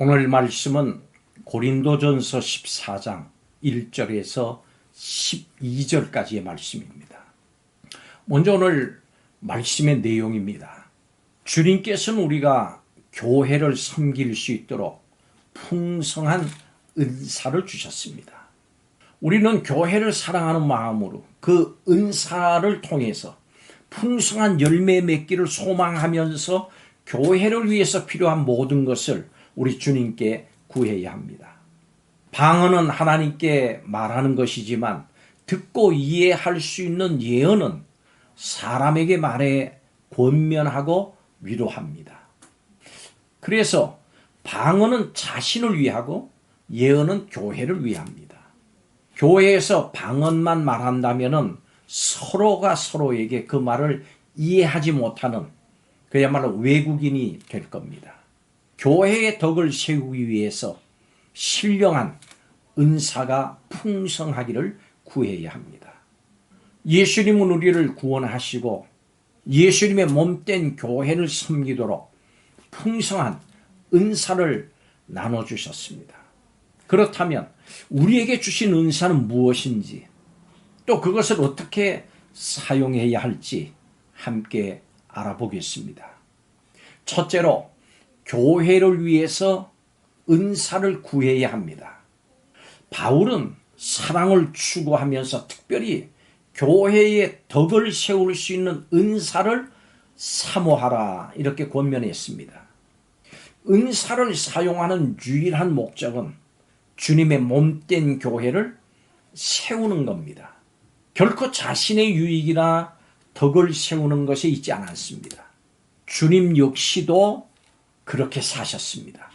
오늘 말씀은 고린도전서 14장 1절에서 12절까지의 말씀입니다. 먼저 오늘 말씀의 내용입니다. 주님께서는 우리가 교회를 섬길 수 있도록 풍성한 은사를 주셨습니다. 우리는 교회를 사랑하는 마음으로 그 은사를 통해서 풍성한 열매 맺기를 소망하면서 교회를 위해서 필요한 모든 것을 우리 주님께 구해야 합니다. 방언은 하나님께 말하는 것이지만 듣고 이해할 수 있는 예언은 사람에게 말해 권면하고 위로합니다. 그래서 방언은 자신을 위하고 예언은 교회를 위합니다. 교회에서 방언만 말한다면 서로가 서로에게 그 말을 이해하지 못하는 그야말로 외국인이 될 겁니다. 교회의 덕을 세우기 위해서 신령한 은사가 풍성하기를 구해야 합니다. 예수님은 우리를 구원하시고 예수님의 몸된 교회를 섬기도록 풍성한 은사를 나눠주셨습니다. 그렇다면 우리에게 주신 은사는 무엇인지 또 그것을 어떻게 사용해야 할지 함께 알아보겠습니다. 첫째로 교회를 위해서 은사를 구해야 합니다. 바울은 사랑을 추구하면서 특별히 교회의 덕을 세울 수 있는 은사를 사모하라 이렇게 권면했습니다. 은사를 사용하는 유일한 목적은 주님의 몸된 교회를 세우는 겁니다. 결코 자신의 유익이나 덕을 세우는 것에 있지 않았습니다. 주님 역시도 그렇게 사셨습니다.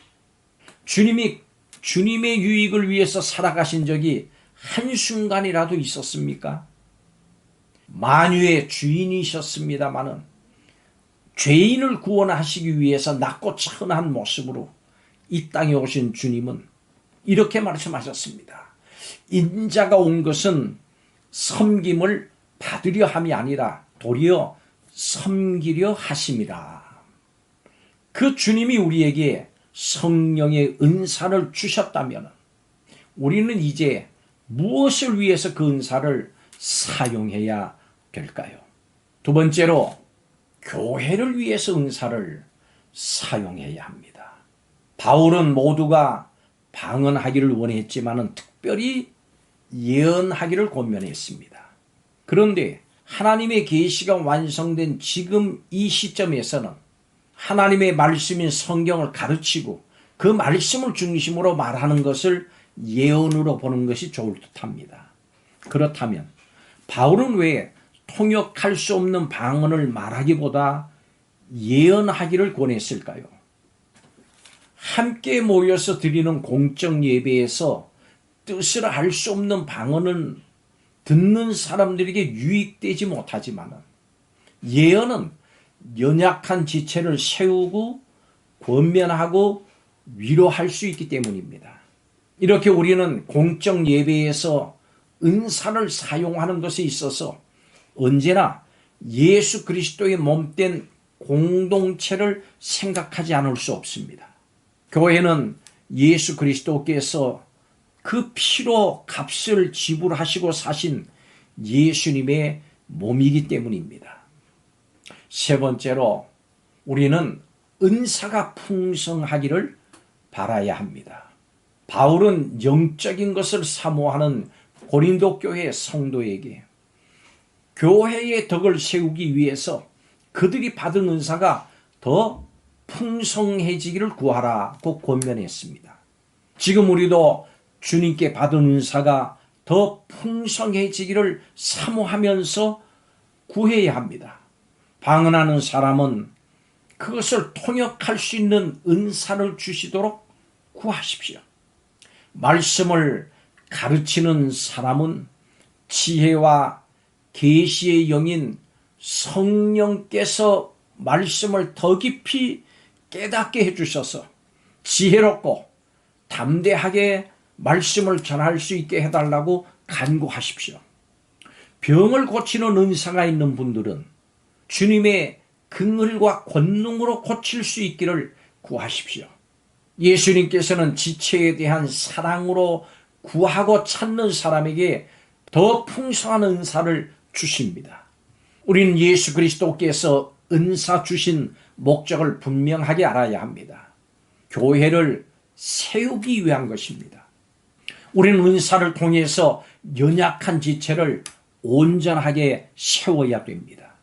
주님이 주님의 유익을 위해서 살아가신 적이 한순간이라도 있었습니까? 만유의 주인이셨습니다마는 죄인을 구원하시기 위해서 낮고 천한 모습으로 이 땅에 오신 주님은 이렇게 말씀하셨습니다. 인자가 온 것은 섬김을 받으려 함이 아니라 도리어 섬기려 하심이라. 그 주님이 우리에게 성령의 은사를 주셨다면 우리는 이제 무엇을 위해서 그 은사를 사용해야 될까요? 두 번째로 교회를 위해서 은사를 사용해야 합니다. 바울은 모두가 방언하기를 원했지만 특별히 예언하기를 권면했습니다. 그런데 하나님의 계시가 완성된 지금 이 시점에서는 하나님의 말씀인 성경을 가르치고 그 말씀을 중심으로 말하는 것을 예언으로 보는 것이 좋을 듯합니다. 그렇다면 바울은 왜 통역할 수 없는 방언을 말하기보다 예언하기를 권했을까요? 함께 모여서 드리는 공적 예배에서 뜻을 알 수 없는 방언은 듣는 사람들에게 유익되지 못하지만 예언은 연약한 지체를 세우고 권면하고 위로할 수 있기 때문입니다. 이렇게 우리는 공적 예배에서 은사를 사용하는 것에 있어서 언제나 예수 그리스도의 몸된 공동체를 생각하지 않을 수 없습니다. 교회는 예수 그리스도께서 그 피로 값을 지불하시고 사신 예수님의 몸이기 때문입니다. 세 번째로 우리는 은사가 풍성하기를 바라야 합니다. 바울은 영적인 것을 사모하는 고린도 교회 성도에게 교회의 덕을 세우기 위해서 그들이 받은 은사가 더 풍성해지기를 구하라고 권면했습니다. 지금 우리도 주님께 받은 은사가 더 풍성해지기를 사모하면서 구해야 합니다. 방언하는 사람은 그것을 통역할 수 있는 은사를 주시도록 구하십시오. 말씀을 가르치는 사람은 지혜와 계시의 영인 성령께서 말씀을 더 깊이 깨닫게 해주셔서 지혜롭고 담대하게 말씀을 전할 수 있게 해달라고 간구하십시오. 병을 고치는 은사가 있는 분들은 주님의 긍휼과 권능으로 고칠 수 있기를 구하십시오. 예수님께서는 지체에 대한 사랑으로 구하고 찾는 사람에게 더 풍성한 은사를 주십니다. 우리는 예수 그리스도께서 은사 주신 목적을 분명하게 알아야 합니다. 교회를 세우기 위한 것입니다. 우리는 은사를 통해서 연약한 지체를 온전하게 세워야 됩니다.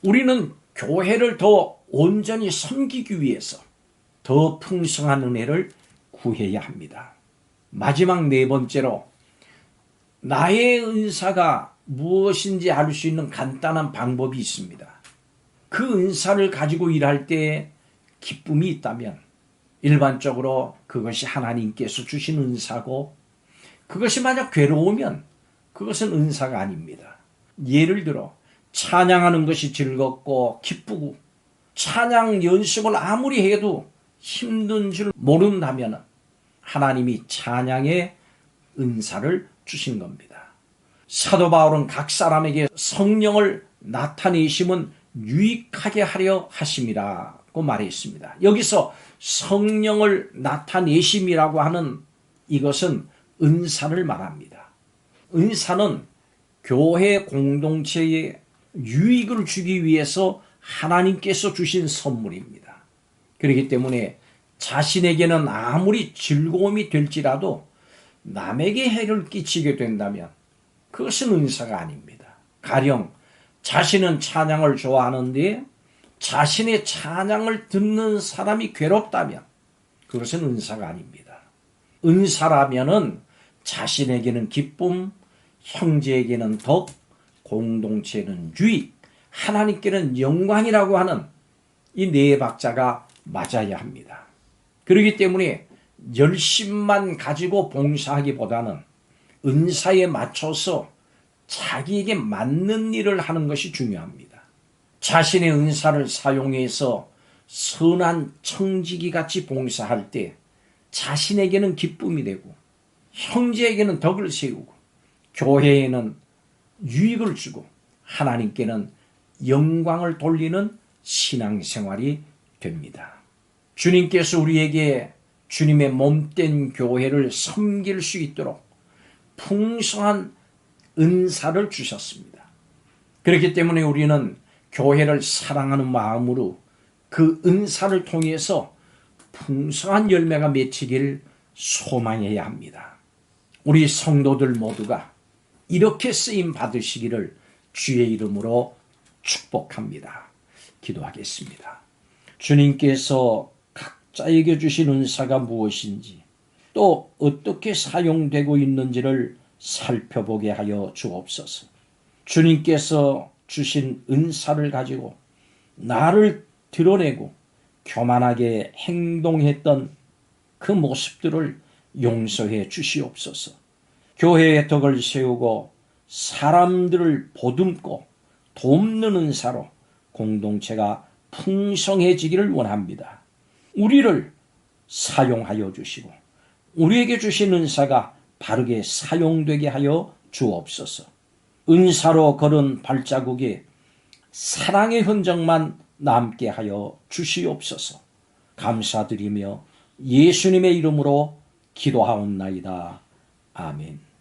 우리는 교회를 더 온전히 섬기기 위해서 더 풍성한 은혜를 구해야 합니다. 마지막 네 번째로, 나의 은사가 무엇인지 알 수 있는 간단한 방법이 있습니다. 그 은사를 가지고 일할 때 기쁨이 있다면 일반적으로 그것이 하나님께서 주신 은사고, 그것이 만약 괴로우면 그것은 은사가 아닙니다. 예를 들어 찬양하는 것이 즐겁고 기쁘고 찬양 연습을 아무리 해도 힘든 줄 모른다면 하나님이 찬양의 은사를 주신 겁니다. 사도 바울은 각 사람에게 성령을 나타내심은 유익하게 하려 하심이라고 말했습니다. 여기서 성령을 나타내심이라고 하는 이것은 은사를 말합니다. 은사는 교회 공동체에 유익을 주기 위해서 하나님께서 주신 선물입니다. 그렇기 때문에 자신에게는 아무리 즐거움이 될지라도 남에게 해를 끼치게 된다면 그것은 은사가 아닙니다. 가령 자신은 찬양을 좋아하는데 자신의 찬양을 듣는 사람이 괴롭다면 그것은 은사가 아닙니다. 은사라면은 자신에게는 기쁨, 형제에게는 덕, 공동체는 유익, 하나님께는 영광이라고 하는 이 네 박자가 맞아야 합니다. 그렇기 때문에 열심만 가지고 봉사하기보다는 은사에 맞춰서 자기에게 맞는 일을 하는 것이 중요합니다. 자신의 은사를 사용해서 선한 청지기 같이 봉사할 때 자신에게는 기쁨이 되고 형제에게는 덕을 세우고 교회에는 유익을 주고 하나님께는 영광을 돌리는 신앙생활이 됩니다. 주님께서 우리에게 주님의 몸된 교회를 섬길 수 있도록 풍성한 은사를 주셨습니다. 그렇기 때문에 우리는 교회를 사랑하는 마음으로 그 은사를 통해서 풍성한 열매가 맺히길 소망해야 합니다. 우리 성도들 모두가 이렇게 쓰임 받으시기를 주의 이름으로 축복합니다. 기도하겠습니다. 주님께서 각자에게 주신 은사가 무엇인지 또 어떻게 사용되고 있는지를 살펴보게 하여 주옵소서. 주님께서 주신 은사를 가지고 나를 드러내고 교만하게 행동했던 그 모습들을 용서해 주시옵소서. 교회의 덕을 세우고 사람들을 보듬고 돕는 은사로 공동체가 풍성해지기를 원합니다. 우리를 사용하여 주시고 우리에게 주신 은사가 바르게 사용되게 하여 주옵소서. 은사로 걸은 발자국에 사랑의 흔적만 남게 하여 주시옵소서. 감사드리며 예수님의 이름으로 기도하옵나이다. 아멘.